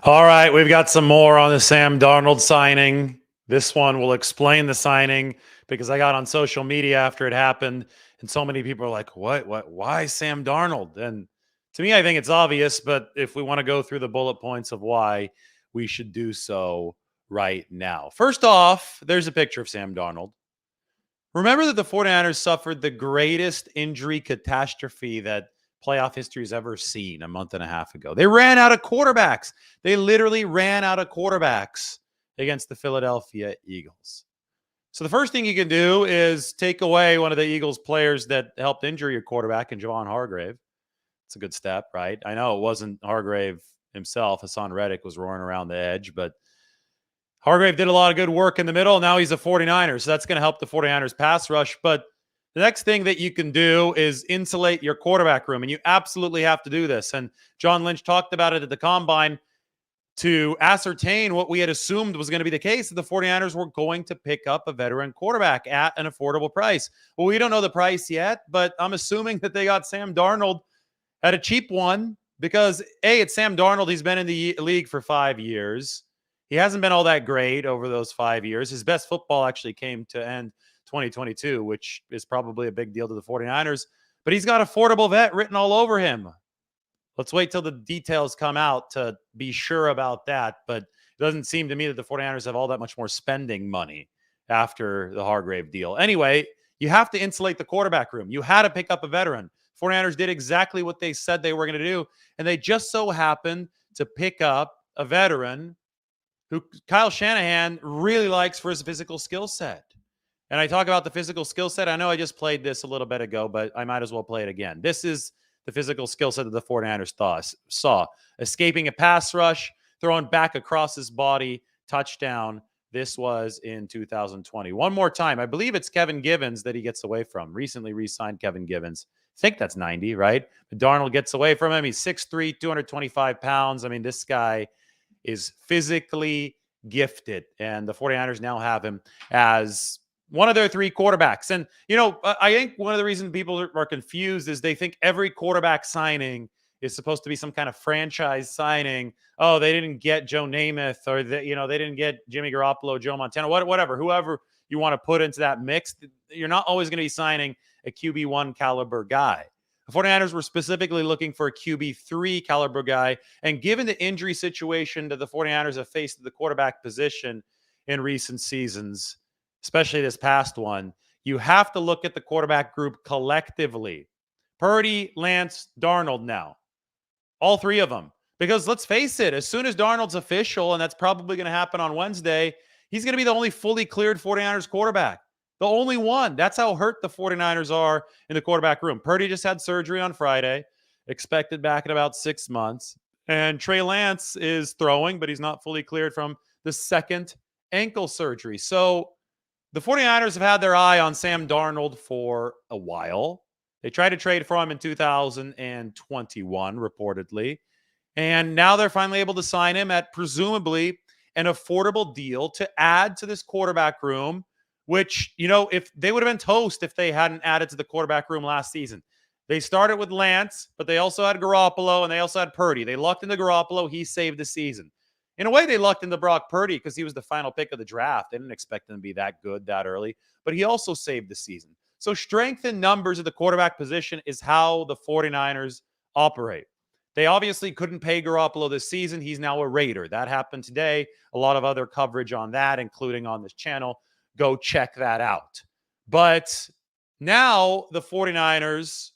All right, we've got some more on the Sam Darnold signing. This one will explain the signing because I got on social media after it happened, and so many people are like, "What? Why Sam Darnold?" And to me, I think it's obvious, but if we want to go through the bullet points of why, we should do so right now. First off, there's a picture of Sam Darnold. Remember that the 49ers suffered the greatest injury catastrophe that playoff history has ever seen a month and a half ago. They ran out of quarterbacks. They literally ran out of quarterbacks against the Philadelphia Eagles. So the first thing you can do is take away one of the Eagles players that helped injure your quarterback in Javon Hargrave. It's a good step, right? I know it wasn't Hargrave himself. Hassan Reddick was roaring around the edge, but Hargrave did a lot of good work in the middle. Now he's a 49er, so that's going to help the 49ers pass rush. But the next thing that you can do is insulate your quarterback room, and you absolutely have to do this. And John Lynch talked about it at the Combine to ascertain what we had assumed was going to be the case, that the 49ers were going to pick up a veteran quarterback at an affordable price. Well, we don't know the price yet, but I'm assuming that they got Sam Darnold at a cheap one because, A, it's Sam Darnold. He's been in the league for 5 years. He hasn't been all that great over those 5 years. His best football actually came to end 2022, which is probably a big deal to the 49ers. But he's got affordable vet written all over him. Let's wait till the details come out to be sure about that. But it doesn't seem to me that the 49ers have all that much more spending money after the Hargrave deal. Anyway, you have to insulate the quarterback room. You had to pick up a veteran. 49ers did exactly what they said they were going to do. And they just so happened to pick up a veteran who Kyle Shanahan really likes for his physical skill set. And I talk about the physical skill set. I know I just played this a little bit ago, but I might as well play it again. This is the physical skill set that the 49ers saw. Escaping a pass rush, throwing back across his body, touchdown. This was in 2020. One more time. I believe it's Kevin Givens that he gets away from. Recently re-signed Kevin Givens. I think that's 90, right? But Darnold gets away from him. He's 6'3", 225 pounds. I mean, this guy is physically gifted, and the 49ers now have him as one of their three quarterbacks. And, I think one of the reasons people are confused is they think every quarterback signing is supposed to be some kind of franchise signing. Oh, they didn't get Joe Namath, or they didn't get Jimmy Garoppolo, Joe Montana, whatever, whoever you want to put into that mix. You're not always going to be signing a QB1 caliber guy. The 49ers were specifically looking for a QB3 caliber guy. And given the injury situation that the 49ers have faced at the quarterback position in recent seasons, especially this past one, you have to look at the quarterback group collectively. Purdy, Lance, Darnold now. All three of them. Because let's face it, as soon as Darnold's official, and that's probably going to happen on Wednesday, he's going to be the only fully cleared 49ers quarterback. The only one. That's how hurt the 49ers are in the quarterback room. Purdy just had surgery on Friday, expected back in about 6 months. And Trey Lance is throwing, but he's not fully cleared from the second ankle surgery. So the 49ers have had their eye on Sam Darnold for a while. They tried to trade for him in 2021, reportedly. And now they're finally able to sign him at presumably an affordable deal to add to this quarterback room, which, if they would have been toast if they hadn't added to the quarterback room last season. They started with Lance, but they also had Garoppolo and they also had Purdy. They lucked into Garoppolo. He saved the season. In a way, they lucked into Brock Purdy because he was the final pick of the draft. They didn't expect him to be that good that early, but he also saved the season. So strength in numbers at the quarterback position is how the 49ers operate. They obviously couldn't pay Garoppolo this season. He's now a Raider. That happened today. A lot of other coverage on that, including on this channel. Go check that out. But now the 49ers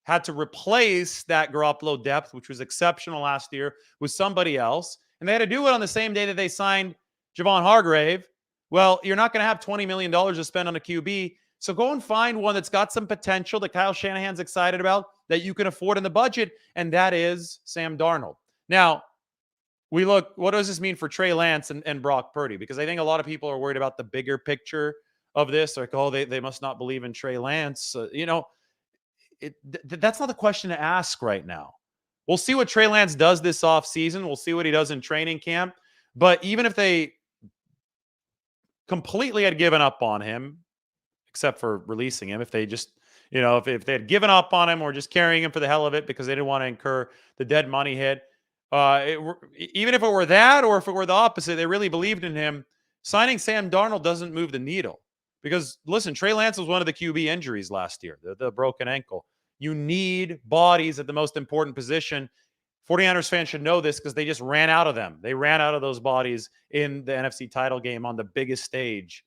had to replace that Garoppolo depth, which was exceptional last year, with somebody else. And they had to do it on the same day that they signed Javon Hargrave. Well, you're not going to have $20 million to spend on a QB. So go and find one that's got some potential that Kyle Shanahan's excited about, that you can afford in the budget, and that is Sam Darnold. Now, what does this mean for Trey Lance and Brock Purdy? Because I think a lot of people are worried about the bigger picture of this. Like, oh, they must not believe in Trey Lance. That's not the question to ask right now. We'll see what Trey Lance does this offseason. We'll see what he does in training camp. But even if they completely had given up on him, except for releasing him, if they just, if they had given up on him or just carrying him for the hell of it because they didn't want to incur the dead money hit, Even if it were that or if it were the opposite, they really believed in him. Signing Sam Darnold doesn't move the needle because, listen, Trey Lance was one of the QB injuries last year, the broken ankle. You need bodies at the most important position. 49ers fans should know this because they just ran out of them. They ran out of those bodies in the NFC title game on the biggest stage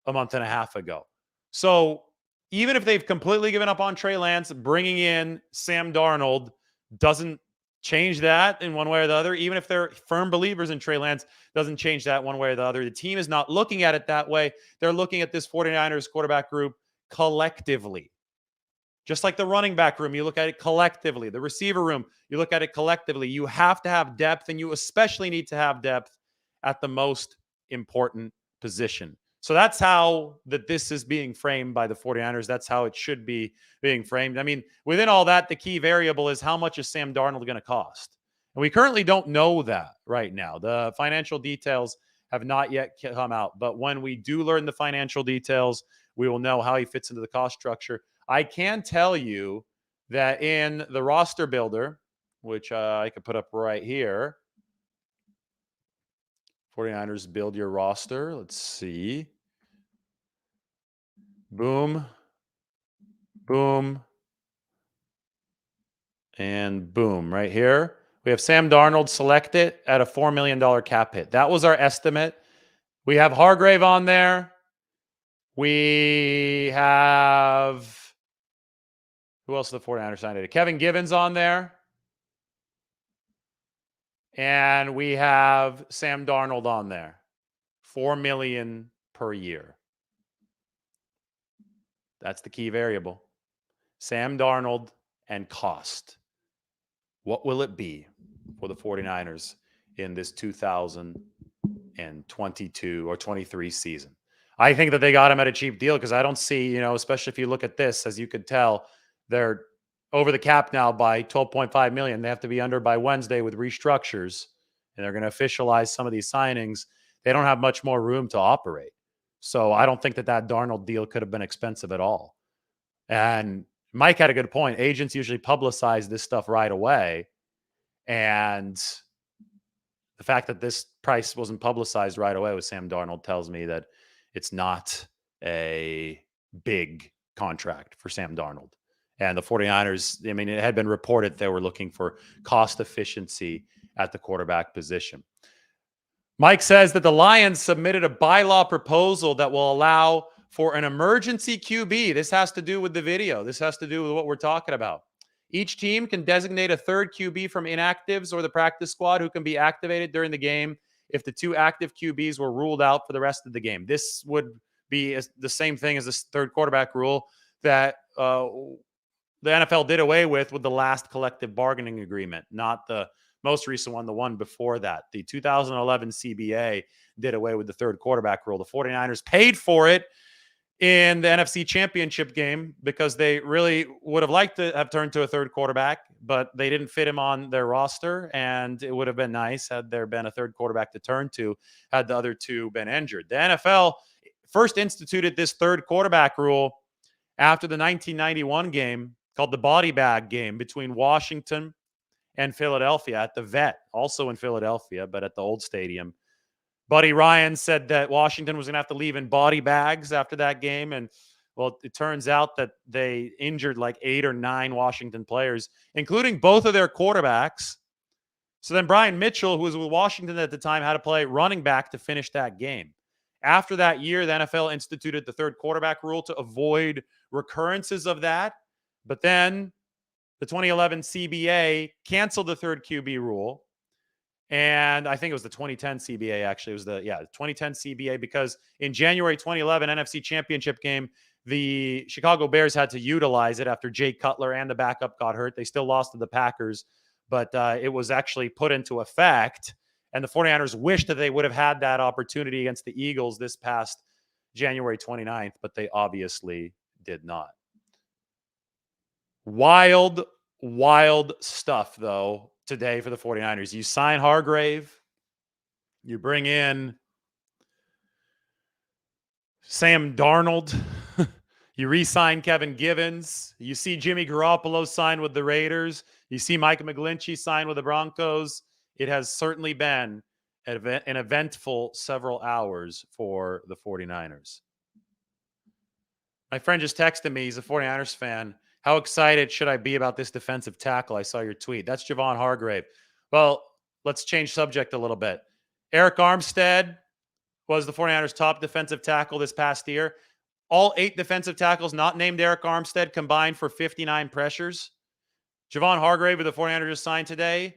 a month and a half ago. So even if they've completely given up on Trey Lance, bringing in Sam Darnold doesn't change that in one way or the other. Even if they're firm believers in Trey Lance, doesn't change that one way or the other. The team is not looking at it that way. They're looking at this 49ers quarterback group collectively. Just like the running back room, you look at it collectively. The receiver room, you look at it collectively. You have to have depth, and you especially need to have depth at the most important position. So that's how this is being framed by the 49ers. That's how it should be being framed. I mean, within all that, the key variable is how much is Sam Darnold going to cost? And we currently don't know that right now. The financial details have not yet come out. But when we do learn the financial details, we will know how he fits into the cost structure. I can tell you that in the roster builder, which I could put up right here, 49ers build your roster. Let's see. Boom. Boom. And boom, right here. We have Sam Darnold selected at a $4 million cap hit. That was our estimate. We have Hargrave on there. We have, who else did the 49ers sign today? Kevin Givens on there. And we have Sam Darnold on there. $4 million per year. That's the key variable. Sam Darnold and cost. What will it be for the 49ers in this 2022 or 23 season? I think that they got him at a cheap deal because I don't see, especially if you look at this, as you could tell, they're over the cap now by $12.5 million. They have to be under by Wednesday with restructures, and they're going to officialize some of these signings. They don't have much more room to operate. So I don't think that Darnold deal could have been expensive at all. And Mike had a good point. Agents usually publicize this stuff right away. And the fact that this price wasn't publicized right away with Sam Darnold tells me that it's not a big contract for Sam Darnold. And the 49ers, I mean, it had been reported they were looking for cost efficiency at the quarterback position. Mike says that the Lions submitted a bylaw proposal that will allow for an emergency QB. This has to do with the video. This has to do with what we're talking about. Each team can designate a third QB from inactives or the practice squad who can be activated during the game if the two active QBs were ruled out for the rest of the game. This would be the same thing as this third quarterback rule that the NFL did away with the last collective bargaining agreement, not the most recent one, the one before that. The 2011 CBA did away with the third quarterback rule. The 49ers paid for it in the NFC Championship game because they really would have liked to have turned to a third quarterback, but they didn't fit him on their roster, and it would have been nice had there been a third quarterback to turn to had the other two been injured. The NFL first instituted this third quarterback rule after the 1991 game called the body bag game between Washington and Philadelphia at the Vet, also in Philadelphia, but at the old stadium. Buddy Ryan said that Washington was going to have to leave in body bags after that game. And, well, it turns out that they injured like 8 or 9 Washington players, including both of their quarterbacks. So then Brian Mitchell, who was with Washington at the time, had to play running back to finish that game. After that year, the NFL instituted the third quarterback rule to avoid recurrences of that. But then the 2011 CBA canceled the third QB rule. And I think it was the 2010 CBA, actually. It was the 2010 CBA, because in January 2011 NFC Championship game, the Chicago Bears had to utilize it after Jay Cutler and the backup got hurt. They still lost to the Packers, but it was actually put into effect. And the 49ers wished that they would have had that opportunity against the Eagles this past January 29th, but they obviously did not. Wild stuff, though, today for the 49ers. You sign Hargrave. You bring in Sam Darnold. You re-sign Kevin Givens. You see Jimmy Garoppolo sign with the Raiders. You see Mike McGlinchey sign with the Broncos. It has certainly been an eventful several hours for the 49ers. My friend just texted me. He's a 49ers fan. How excited should I be about this defensive tackle? I saw your tweet. That's Javon Hargrave. Well, let's change subject a little bit. Eric Armstead was the 49ers' top defensive tackle this past year. All 8 defensive tackles not named Eric Armstead combined for 59 pressures. Javon Hargrave, with the 49ers just signed today,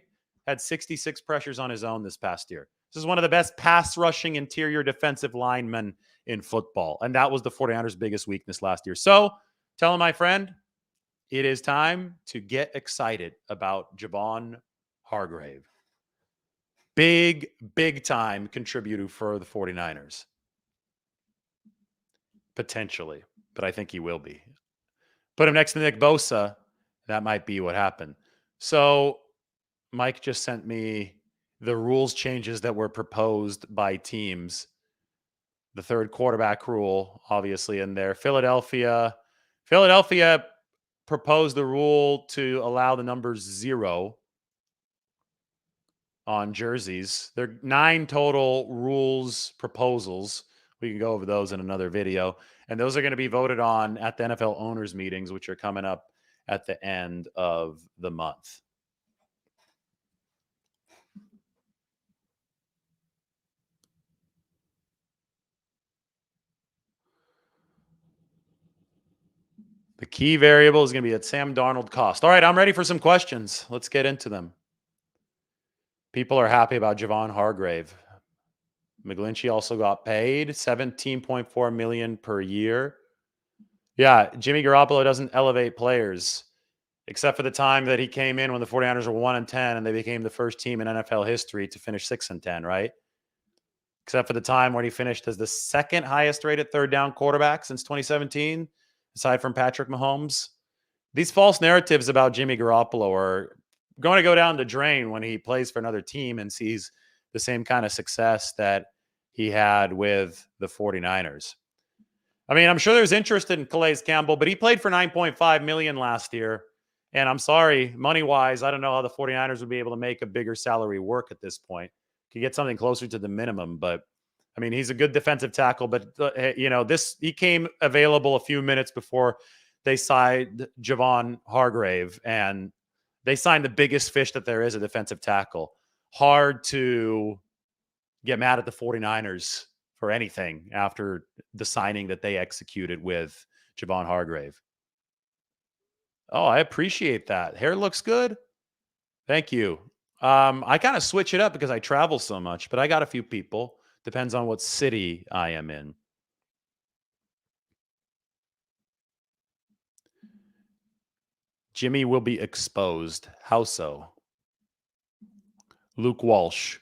had 66 pressures on his own this past year. This is one of the best pass rushing interior defensive linemen in football. And that was the 49ers' biggest weakness last year. So tell him, my friend, it is time to get excited about Javon Hargrave. Big, big time contributor for the 49ers. Potentially, but I think he will be. Put him next to Nick Bosa. That might be what happened. So Mike just sent me the rules changes that were proposed by teams. The third quarterback rule, obviously, in there. Philadelphia proposed the rule to allow the number 0 on jerseys. There are 9 total rules proposals. We can go over those in another video. And those are going to be voted on at the NFL owners meetings, which are coming up at the end of the month. The key variable is going to be at Sam Darnold cost. All right, I'm ready for some questions. Let's get into them. People are happy about Javon Hargrave. McGlinchey also got paid $17.4 million per year. Yeah, Jimmy Garoppolo doesn't elevate players, except for the time that he came in when the 49ers were 1-10 and they became the first team in NFL history to finish 6-10, right? Except for the time when he finished as the second highest rated third down quarterback since 2017, aside from Patrick Mahomes. These false narratives about Jimmy Garoppolo are going to go down the drain when he plays for another team and sees the same kind of success that he had with the 49ers. I mean, I'm sure there's interest in Calais Campbell, but he played for $9.5 million last year. And I'm sorry, money-wise, I don't know how the 49ers would be able to make a bigger salary work at this point. Could get something closer to the minimum, but I mean, he's a good defensive tackle, but he came available a few minutes before they signed Javon Hargrave, and they signed the biggest fish that there is, a defensive tackle. Hard to get mad at the 49ers for anything after the signing that they executed with Javon Hargrave. Oh, I appreciate that. Hair looks good. Thank you. I kind of switch it up because I travel so much, but I got a few people. Depends on what city I am in. Jimmy will be exposed. How so? Luke Walsh.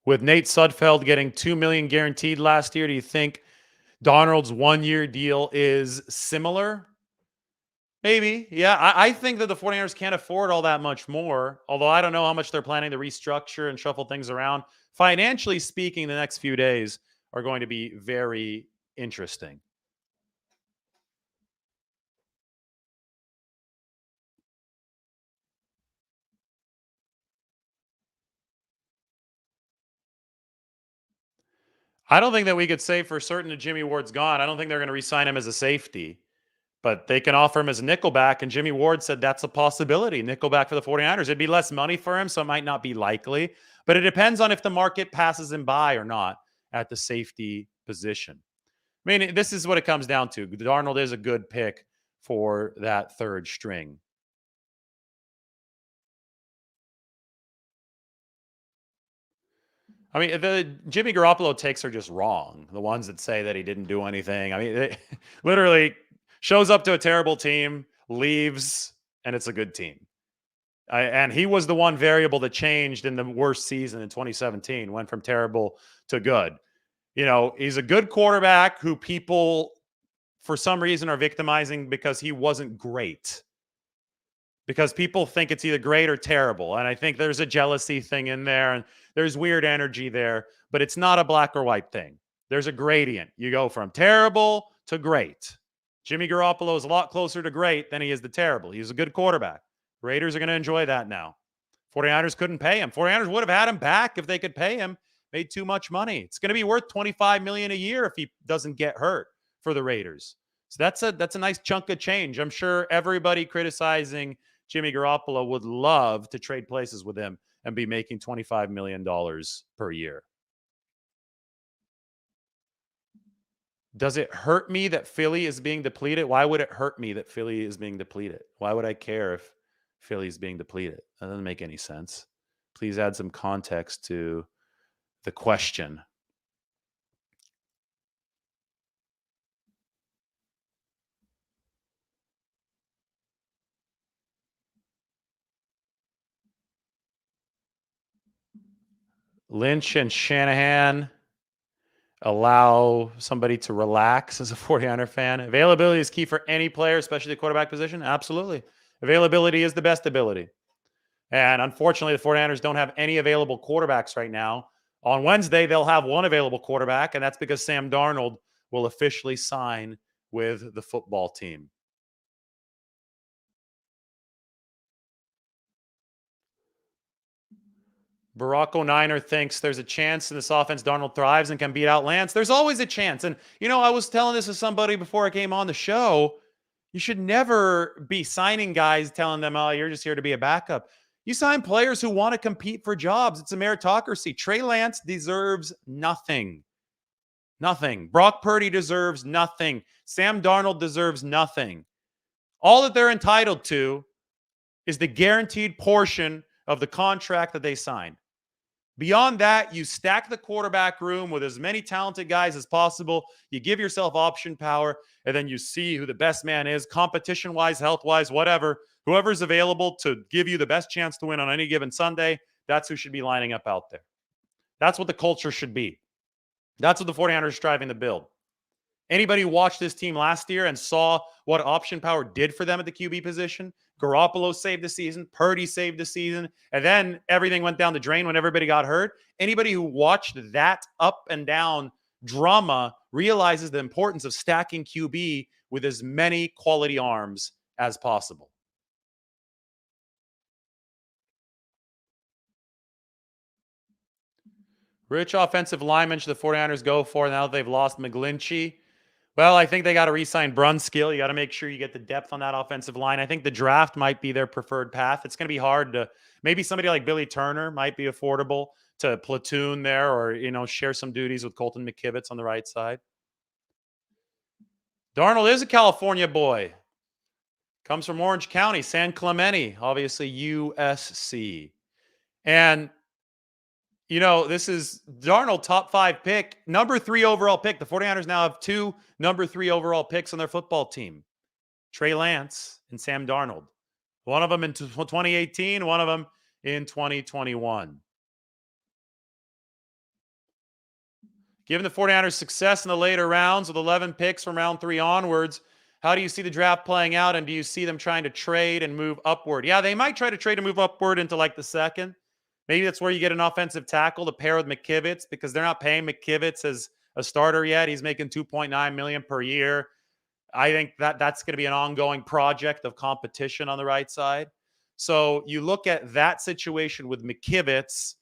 With Nate Sudfeld getting $2 million guaranteed last year, do you think Darnold's 1-year deal is similar? Maybe. Yeah, I think that the 49ers can't afford all that much more, although I don't know how much they're planning to restructure and shuffle things around. Financially speaking, the next few days are going to be very interesting. I don't think that we could say for certain that Jimmy Ward's gone. I don't think they're going to re-sign him as a safety, but they can offer him as a nickelback. And Jimmy Ward said that's a possibility. Nickelback for the 49ers. It'd be less money for him, so it might not be likely. But it depends on if the market passes him by or not at the safety position. I mean, this is what it comes down to. Darnold is a good pick for that third string. I mean, the Jimmy Garoppolo takes are just wrong. The ones that say that he didn't do anything. I mean, it literally shows up to a terrible team, leaves, and it's a good team. And he was the one variable that changed in the worst season in 2017, went from terrible to good. He's a good quarterback who people, for some reason, are victimizing because he wasn't great. Because people think it's either great or terrible. And I think there's a jealousy thing in there and there's weird energy there, but it's not a black or white thing. There's a gradient. You go from terrible to great. Jimmy Garoppolo is a lot closer to great than he is to terrible. He's a good quarterback. Raiders are going to enjoy that now. 49ers couldn't pay him. 49ers would have had him back if they could pay him. Made too much money. It's going to be worth $25 million a year if he doesn't get hurt for the Raiders. So that's a nice chunk of change. I'm sure everybody criticizing Jimmy Garoppolo would love to trade places with him and be making $25 million per year. Does it hurt me that Philly is being depleted? Why would it hurt me that Philly is being depleted? Why would I care if Philly is being depleted? That doesn't make any sense. Please add some context to the question. Lynch and Shanahan allow somebody to relax as a 49er fan. Availability is key for any player, especially the quarterback position. Absolutely. Availability is the best ability. And unfortunately, the 49ers don't have any available quarterbacks right now. On Wednesday, they'll have one available quarterback, and that's because Sam Darnold will officially sign with the football team. Barack O'Niner thinks there's a chance in this offense Darnold thrives and can beat out Lance. There's always a chance. And, I was telling this to somebody before I came on the show. You should never be signing guys telling them, oh, you're just here to be a backup. You sign players who want to compete for jobs. It's a meritocracy. Trey Lance deserves nothing. Nothing. Brock Purdy deserves nothing. Sam Darnold deserves nothing. All that they're entitled to is the guaranteed portion of the contract that they signed. Beyond that, you stack the quarterback room with as many talented guys as possible. You give yourself option power, and then you see who the best man is, competition-wise, health-wise, whatever. Whoever's available to give you the best chance to win on any given Sunday, that's who should be lining up out there. That's what the culture should be. That's what the 49ers are striving to build. Anybody who watched this team last year and saw what option power did for them at the QB position, Garoppolo saved the season, Purdy saved the season, and then everything went down the drain when everybody got hurt. Anybody who watched that up and down drama realizes the importance of stacking QB with as many quality arms as possible. Rich offensive lineman should the 49ers go for now that they've lost McGlinchey? Well, I think they got to re-sign Brunskill. You got to make sure you get the depth on that offensive line. I think the draft might be their preferred path. It's going to be hard to maybe somebody like Billy Turner might be affordable to platoon there or, share some duties with Colton McKivitz on the right side. Darnold is a California boy. Comes from Orange County, San Clemente, obviously USC. And this is Darnold, top 5 pick, number 3 overall pick. The 49ers now have 2 number 3 overall picks on their football team. Trey Lance and Sam Darnold. One of them in 2018, one of them in 2021. Given the 49ers' success in the later rounds with 11 picks from round 3 onwards, how do you see the draft playing out, and do you see them trying to trade and move upward? Yeah, they might try to trade and move upward into like the second. Maybe that's where you get an offensive tackle to pair with McKivitz because they're not paying McKivitz as a starter yet. He's making $2.9 million per year. I think that's going to be an ongoing project of competition on the right side. So you look at that situation with McKivitz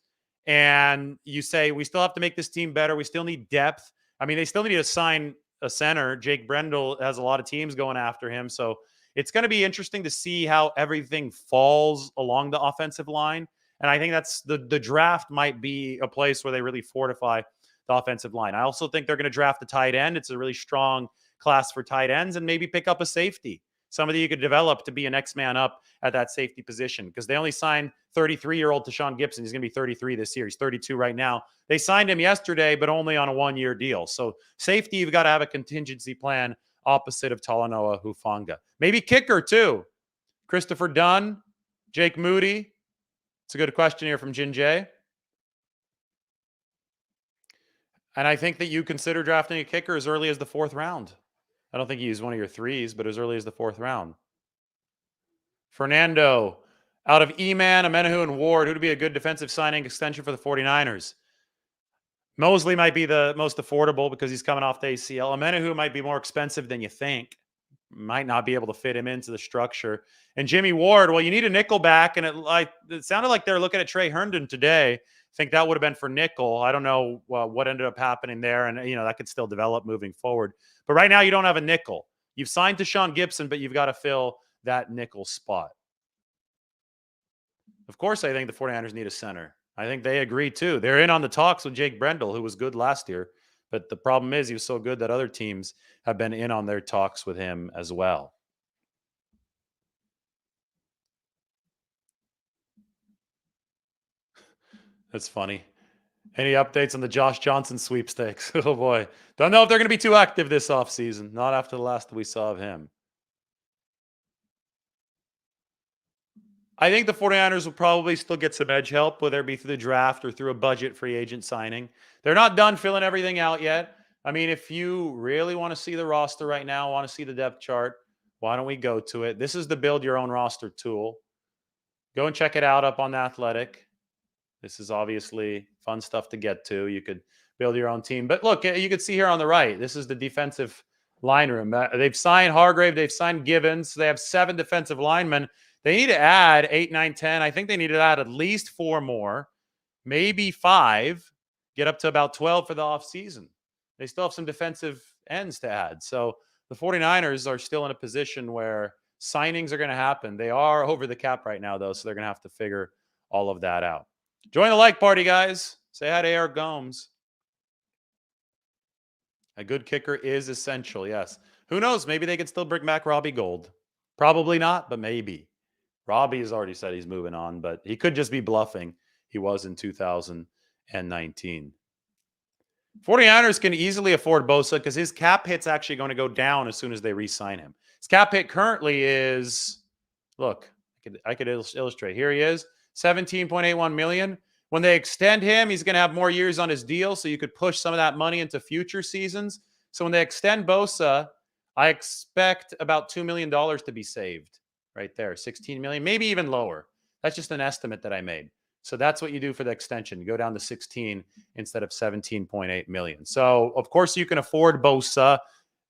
and you say, we still have to make this team better. We still need depth. I mean, they still need to sign a center. Jake Brendel has a lot of teams going after him. So it's going to be interesting to see how everything falls along the offensive line. And I think that's the draft might be a place where they really fortify the offensive line. I also think they're going to draft a tight end. It's a really strong class for tight ends, and maybe pick up a safety. Somebody you could develop to be a next man up at that safety position because they only signed 33-year-old Tashawn Gibson. He's going to be 33 this year. He's 32 right now. They signed him yesterday, but only on a 1-year deal. So safety, you've got to have a contingency plan opposite of Talanoa Hufanga. Maybe kicker too. Christopher Dunn, Jake Moody. It's a good question here from Jin Jay. And I think that you consider drafting a kicker as early as the 4th round. I don't think you use one of your 3s, but as early as the 4th round. Fernando, out of Eman, Amenahu, and Ward, who would be a good defensive signing extension for the 49ers? Mosley might be the most affordable because he's coming off the ACL. Amenahu might be more expensive than you think. might not be able to fit him into the structure. And Jimmy Ward, well, you need a nickel back, and it sounded like they're looking at Trey Herndon today. I think that would have been for nickel. I don't know what ended up happening there, and that could still develop moving forward. But right now, you don't have a nickel. You've signed Deshaun Gibson, but you've got to fill that nickel spot. Of course, I think the 49ers need a center. I think they agree too. They're in on the talks with Jake Brendel, who was good last year. But the problem is he was so good that other teams have been in on their talks with him as well. That's funny. Any updates on the Josh Johnson sweepstakes? Oh boy. Don't know if they're going to be too active this offseason. Not after the last we saw of him. I think the 49ers will probably still get some edge help, whether it be through the draft or through a budget free agent signing. They're not done filling everything out yet. I mean, if you really want to see the roster right now, want to see the depth chart, why don't we go to it? This is the build your own roster tool. Go and check it out up on the Athletic. This is obviously fun stuff to get to. You could build your own team. But look, you can see here on the right, this is the defensive line room. They've signed Hargrave. They've signed Givens. They have 7 defensive linemen. They need to add 8, 9, 10. I think they need to add at least 4 more, maybe 5, get up to about 12 for the offseason. They still have some defensive ends to add. So the 49ers are still in a position where signings are going to happen. They are over the cap right now, though, so they're going to have to figure all of that out. Join the like party, guys. Say hi to Eric Gomes. A good kicker is essential, yes. Who knows? Maybe they could still bring back Robbie Gould. Probably not, but maybe. Robbie has already said he's moving on, but he could just be bluffing. He was in 2019. 49ers can easily afford Bosa because his cap hit's actually going to go down as soon as they re-sign him. His cap hit currently is, look, I could illustrate. Here he is, 17.81 million. When they extend him, he's going to have more years on his deal, so you could push some of that money into future seasons. So when they extend Bosa, I expect about $2 million to be saved right there, 16 million, maybe even lower. That's just an estimate that I made. So that's what you do for the extension. You go down to 16 instead of 17.8 million. So of course you can afford Bosa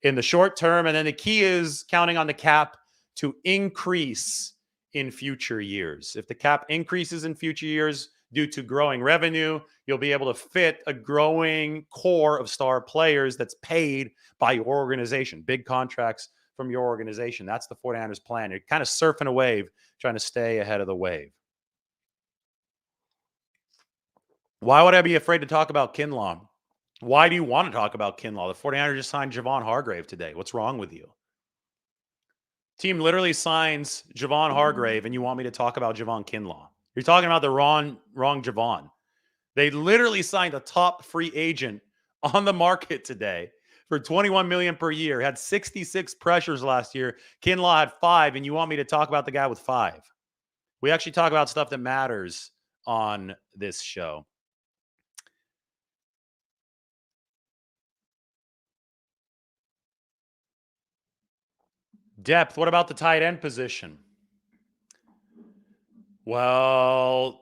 in the short term. And then the key is counting on the cap to increase in future years. If the cap increases in future years due to growing revenue, you'll be able to fit a growing core of star players that's paid by your organization, big contracts from your organization. That's the 49ers plan. You're kind of surfing a wave, trying to stay ahead of the wave. Why would I be afraid to talk about Kinlaw? Why do you want to talk about Kinlaw? The 49ers just signed Javon Hargrave today. What's wrong with you? Team literally signs Javon Hargrave, and you want me to talk about Javon Kinlaw. You're talking about the wrong Javon. They literally signed a top free agent on the market today for $21 million per year. Had 66 pressures last year. Kinlaw had 5, and you want me to talk about the guy with 5. We actually talk about stuff that matters on this show. Depth. What about the tight end position? Well,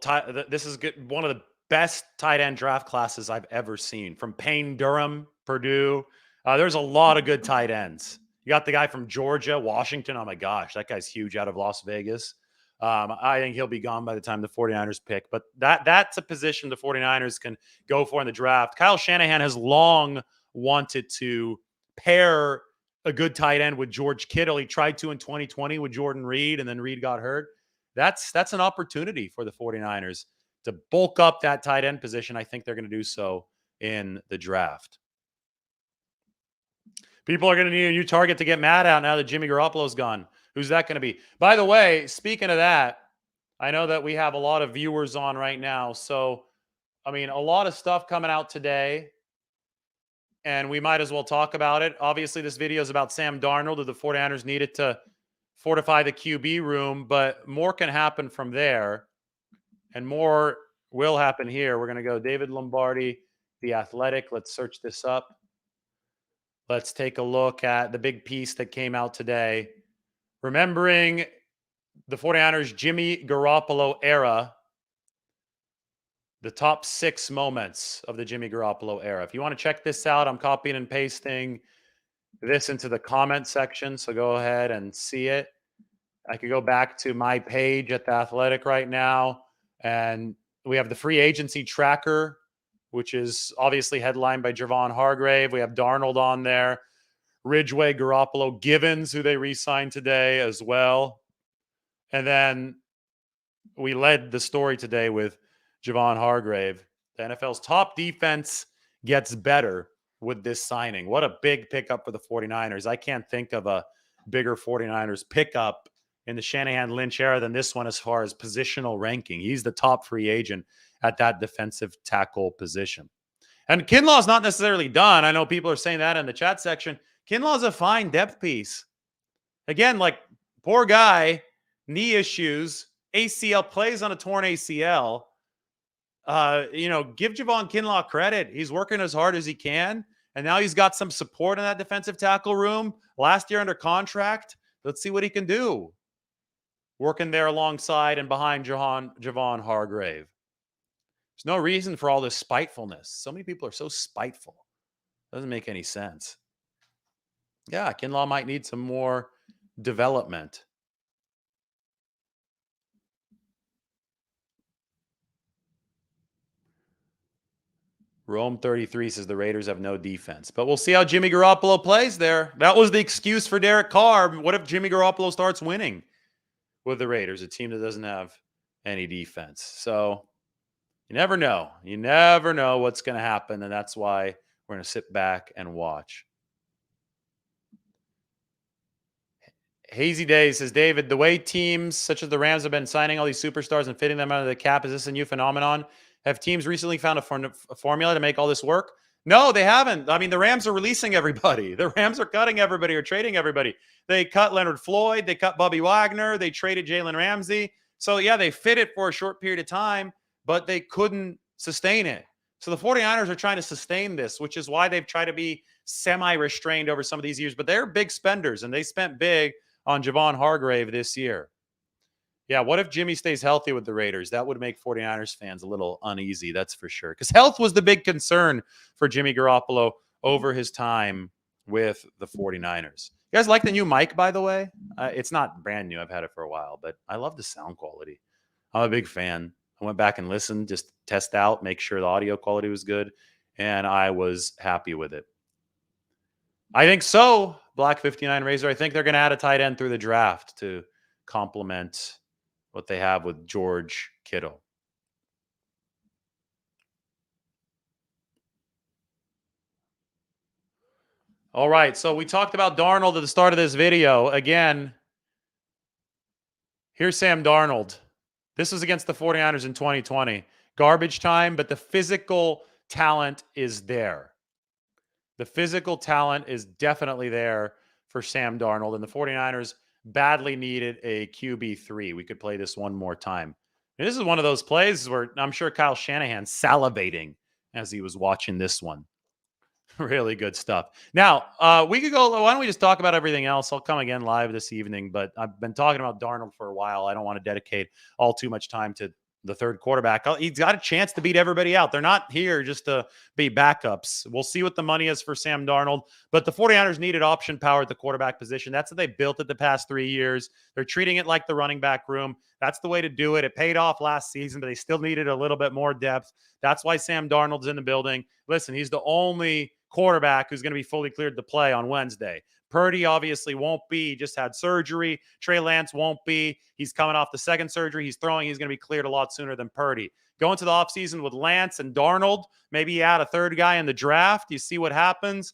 this is good. One of the best tight end draft classes I've ever seen. From Payne Durham, Purdue. There's a lot of good tight ends. You got the guy from Georgia, Washington. Oh my gosh, that guy's huge out of Las Vegas. I think he'll be gone by the time the 49ers pick. But that's a position the 49ers can go for in the draft. Kyle Shanahan has long wanted to pair a good tight end with George Kittle. He tried to in 2020 with Jordan Reed, and then Reed got hurt. That's an opportunity for the 49ers to bulk up that tight end position. I think they're going to do so in the draft. People are going to need a new target to get mad at now that Jimmy Garoppolo's gone. Who's that going to be? By the way, speaking of that, I know that we have a lot of viewers on right now. So, I mean, a lot of stuff coming out today, and we might as well talk about it. Obviously, this video is about Sam Darnold, who the 49ers needed to fortify the QB room, but more can happen from there, and more will happen here. We're going to go David Lombardi, The Athletic. Let's search this up. Let's take a look at the big piece that came out today. Remembering the 49ers Jimmy Garoppolo era, the top 6 moments of the Jimmy Garoppolo era. If you want to check this out, I'm copying and pasting this into the comment section, so go ahead and see it. I could go back to my page at The Athletic right now, and we have the free agency tracker, which is obviously headlined by Javon Hargrave. We have Darnold on there, Ridgeway, Garoppolo, Givens, who they re-signed today as well. And then we led the story today with Javon Hargrave. The NFL's top defense gets better with this signing. What a big pickup for the 49ers. I can't think of a bigger 49ers pickup in the Shanahan-Lynch era than this one as far as positional ranking. He's the top free agent at that defensive tackle position. And Kinlaw's not necessarily done. I know people are saying that in the chat section. Kinlaw's a fine depth piece. Again, like, poor guy, knee issues, ACL, plays on a torn ACL. Give Javon Kinlaw credit. He's working as hard as he can, and now he's got some support in that defensive tackle room. Last year under contract. Let's see what he can do. Working there alongside and behind Javon Hargrave. There's no reason for all this spitefulness. So many people are so spiteful. Doesn't make any sense. Yeah, Kinlaw might need some more development. Rome 33 says the Raiders have no defense. But we'll see how Jimmy Garoppolo plays there. That was the excuse for Derek Carr. What if Jimmy Garoppolo starts winning with the Raiders, a team that doesn't have any defense? So you never know. You never know what's going to happen, and that's why we're going to sit back and watch. Hazy Days says, David, the way teams such as the Rams have been signing all these superstars and fitting them under the cap, is this a new phenomenon? Have teams recently found a formula to make all this work? No, they haven't. I mean, the Rams are releasing everybody. The Rams are cutting everybody or trading everybody. They cut Leonard Floyd. They cut Bobby Wagner. They traded Jalen Ramsey. So, yeah, they fit it for a short period of time, but they couldn't sustain it. So the 49ers are trying to sustain this, which is why they've tried to be semi-restrained over some of these years. But they're big spenders, and they spent big on Javon Hargrave this year. Yeah, what if Jimmy stays healthy with the Raiders? That would make 49ers fans a little uneasy, that's for sure. Because health was the big concern for Jimmy Garoppolo over his time with the 49ers. You guys like the new mic, by the way? It's not brand new. I've had it for a while, but I love the sound quality. I'm a big fan. I went back and listened, just test out, make sure the audio quality was good, and I was happy with it. I think so, Black 59 Razor. I think they're going to add a tight end through the draft to complement what they have with George Kittle. All right, so we talked about Darnold at the start of this video. Again, here's Sam Darnold. This was against the 49ers in 2020. Garbage time, but the physical talent is there. The physical talent is definitely there for Sam Darnold, and the 49ers badly needed a QB3. We could play this one more time. And this is one of those plays where I'm sure Kyle Shanahan salivating as he was watching this one. Really good stuff. Now, we could go, why don't we just talk about everything else? I'll come again live this evening, but I've been talking about Darnold for a while. I don't want to dedicate all too much time to the third quarterback. He's got a chance to beat everybody out. They're not here just to be backups. We'll see what the money is for Sam Darnold, but the 49ers needed option power at the quarterback position. That's what they built it the past 3 years. They're treating it like the running back room. That's the way to do it. It paid off last season, but they still needed a little bit more depth. That's why Sam Darnold's in the building. Listen, he's the only quarterback who's going to be fully cleared to play on Wednesday. Purdy obviously won't be. He just had surgery. Trey Lance won't be. He's coming off the second surgery. He's throwing. He's going to be cleared a lot sooner than Purdy. Going to the offseason with Lance and Darnold. Maybe you add a third guy in the draft. You see what happens.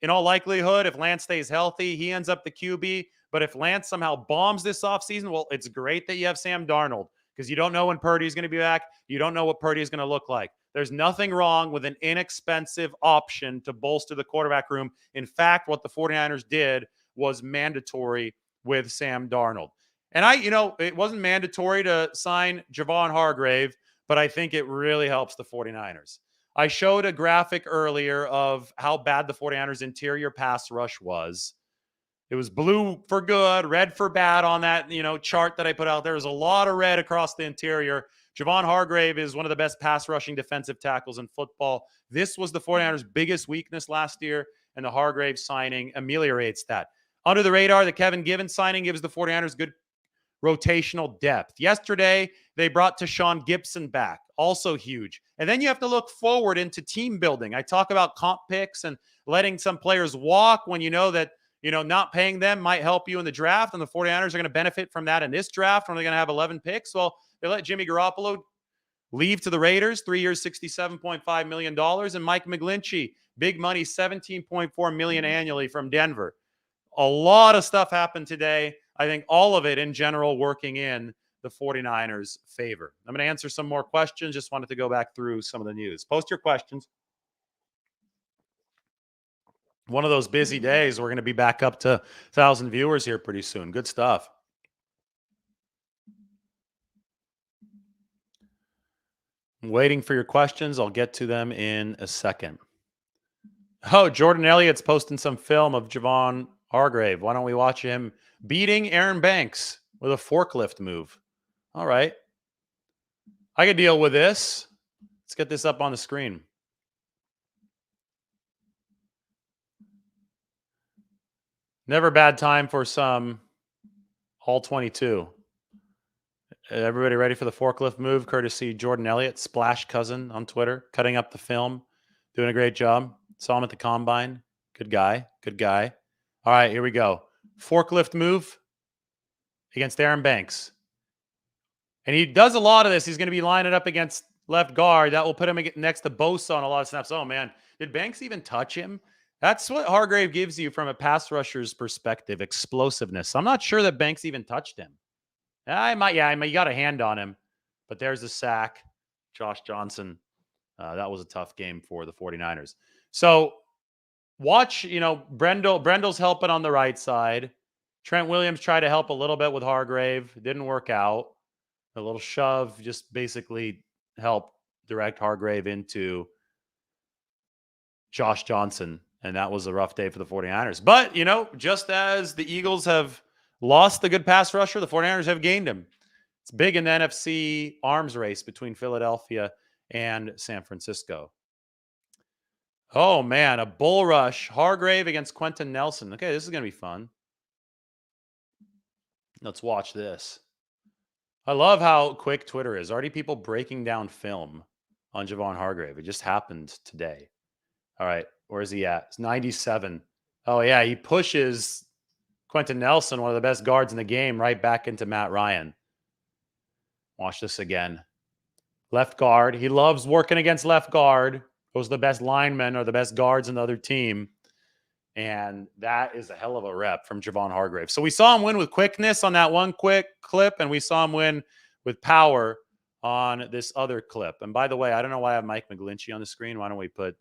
In all likelihood, if Lance stays healthy, he ends up the QB. But if Lance somehow bombs this offseason, well, it's great that you have Sam Darnold because you don't know when Purdy's going to be back. You don't know what Purdy is going to look like. There's nothing wrong with an inexpensive option to bolster the quarterback room. In fact, what the 49ers did was mandatory with Sam Darnold. And it wasn't mandatory to sign Javon Hargrave, but I think it really helps the 49ers. I showed a graphic earlier of how bad the 49ers interior pass rush was. It was blue for good, red for bad on that, chart that I put out there. There's a lot of red across the interior. Javon Hargrave is one of the best pass rushing defensive tackles in football. This was the 49ers' biggest weakness last year, and the Hargrave signing ameliorates that. Under the radar, the Kevin Givens signing gives the 49ers good rotational depth. Yesterday, they brought Tashawn Gibson back, also huge. And then you have to look forward into team building. I talk about comp picks and letting some players walk when you know that, not paying them might help you in the draft, and the 49ers are going to benefit from that in this draft when they're going to have 11 picks. Well, they let Jimmy Garoppolo leave to the Raiders, 3 years, $67.5 million, and Mike McGlinchey, big money, $17.4 million annually from Denver. A lot of stuff happened today. I think all of it in general working in the 49ers' favor. I'm going to answer some more questions. Just wanted to go back through some of the news. Post your questions. One of those busy days. We're going to be back up to 1,000 viewers here pretty soon. Good stuff. I'm waiting for your questions. I'll get to them in a second. Oh, Jordan Elliott's posting some film of Javon Hargrave. Why don't we watch him beating Aaron Banks with a forklift move? All right. I can deal with this. Let's get this up on the screen. Never a bad time for some all 22. Everybody ready for the forklift move? Courtesy Jordan Elliott, Splash Cousin on Twitter, cutting up the film, doing a great job. Saw him at the combine. Good guy. Good guy. All right, here we go. Forklift move against Aaron Banks. And he does a lot of this. He's going to be lining up against left guard. That will put him next to Bosa on a lot of snaps. Oh, man. Did Banks even touch him? That's what Hargrave gives you from a pass rusher's perspective, explosiveness. I'm not sure that Banks even touched him. I might, you got a hand on him. But there's a sack. Josh Johnson. That was a tough game for the 49ers. So watch, Brendel's helping on the right side. Trent Williams tried to help a little bit with Hargrave. Didn't work out. A little shove just basically helped direct Hargrave into Josh Johnson. And that was a rough day for the 49ers. But, just as the Eagles have lost the good pass rusher, the 49ers have gained him. It's big in the NFC arms race between Philadelphia and San Francisco. Oh, man, a bull rush. Hargrave against Quentin Nelson. Okay, this is going to be fun. Let's watch this. I love how quick Twitter is. Already people breaking down film on Javon Hargrave. It just happened today. All right, where is he at? It's 97. Oh, yeah, he pushes Quentin Nelson, one of the best guards in the game, right back into Matt Ryan. Watch this again. Left guard. He loves working against left guard. Those are the best linemen or the best guards in the other team. And that is a hell of a rep from Javon Hargrave. So we saw him win with quickness on that one quick clip, and we saw him win with power on this other clip. And by the way, I don't know why I have Mike McGlinchey on the screen. Why don't we put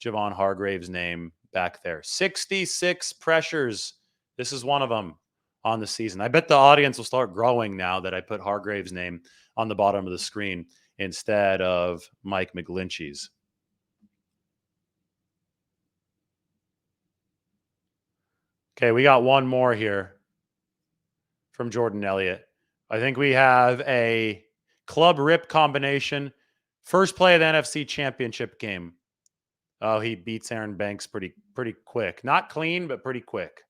Javon Hargrave's name back there? 66 pressures. This is one of them on the season. I bet the audience will start growing now that I put Hargrave's name on the bottom of the screen instead of Mike McGlinchey's. Okay, we got one more here from Jordan Elliott. I think we have a club rip combination. First play of the NFC Championship game. Oh, he beats Aaron Banks pretty quick. Not clean, but pretty quick.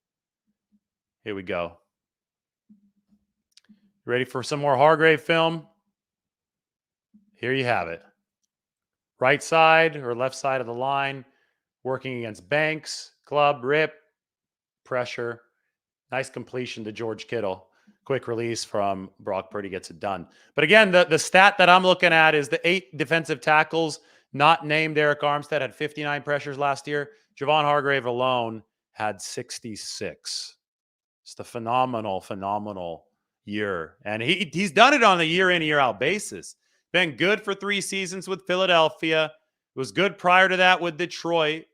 Here we go. Ready for some more Hargrave film? Here you have it. Right side or left side of the line, working against Banks. Club rip. Pressure. Nice completion to George Kittle. Quick release from Brock Purdy gets it done. But again, the stat that I'm looking at is the 8 defensive tackles not named Eric Armstead had 59 pressures last year. Javon Hargrave alone had 66. It's a phenomenal year. And he's done it on a year in, year out basis. Been good for 3 seasons with Philadelphia. It was good prior to that with Detroit.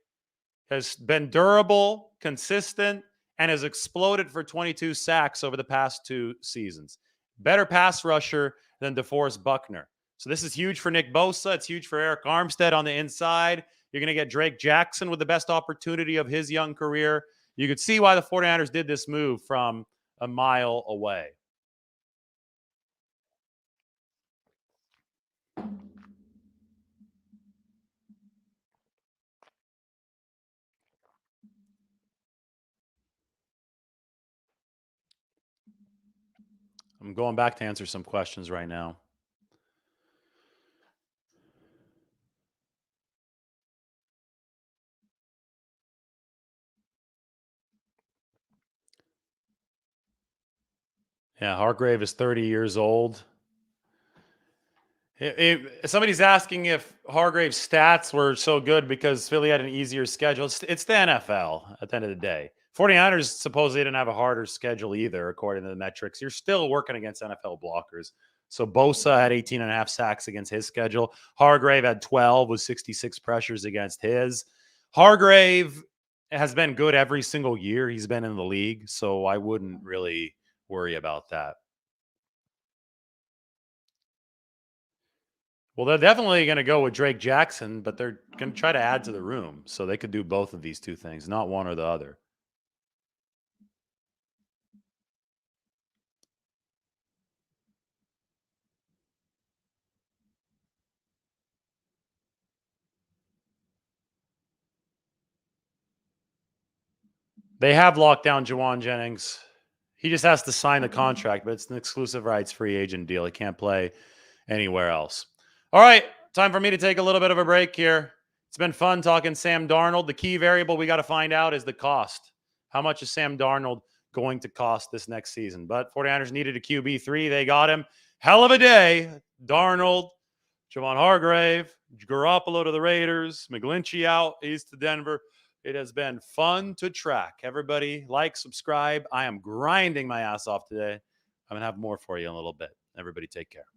Has been durable, consistent, and has exploded for 22 sacks over the past 2 seasons. Better pass rusher than DeForest Buckner. So this is huge for Nick Bosa. It's huge for Eric Armstead on the inside. You're going to get Drake Jackson with the best opportunity of his young career. You could see why the 49ers did this move from a mile away. I'm going back to answer some questions right now. Yeah, Hargrave is 30 years old. Somebody's asking if Hargrave's stats were so good because Philly had an easier schedule. It's the NFL at the end of the day. 49ers supposedly didn't have a harder schedule either, according to the metrics. You're still working against NFL blockers. So Bosa had 18 and a half sacks against his schedule. Hargrave had 12 with 66 pressures against his. Hargrave has been good every single year he's been in the league, so I wouldn't really worry about that. Well, they're definitely going to go with Drake Jackson, but they're going to try to add to the room. So they could do both of these two things, not one or the other. They have locked down Jawan Jennings. He just has to sign the contract, but it's an exclusive rights free agent deal. He can't play anywhere else. All right, time for me to take a little bit of a break here. It's been fun talking Sam Darnold. The key variable we got to find out is the cost. How much is Sam Darnold going to cost this next season? But 49ers needed a QB3. They got him. Hell of a day. Darnold, Javon Hargrave, Garoppolo to the Raiders, McGlinchey out, he's to Denver. It has been fun to track. Everybody, like, subscribe. I am grinding my ass off today. I'm going to have more for you in a little bit. Everybody, take care.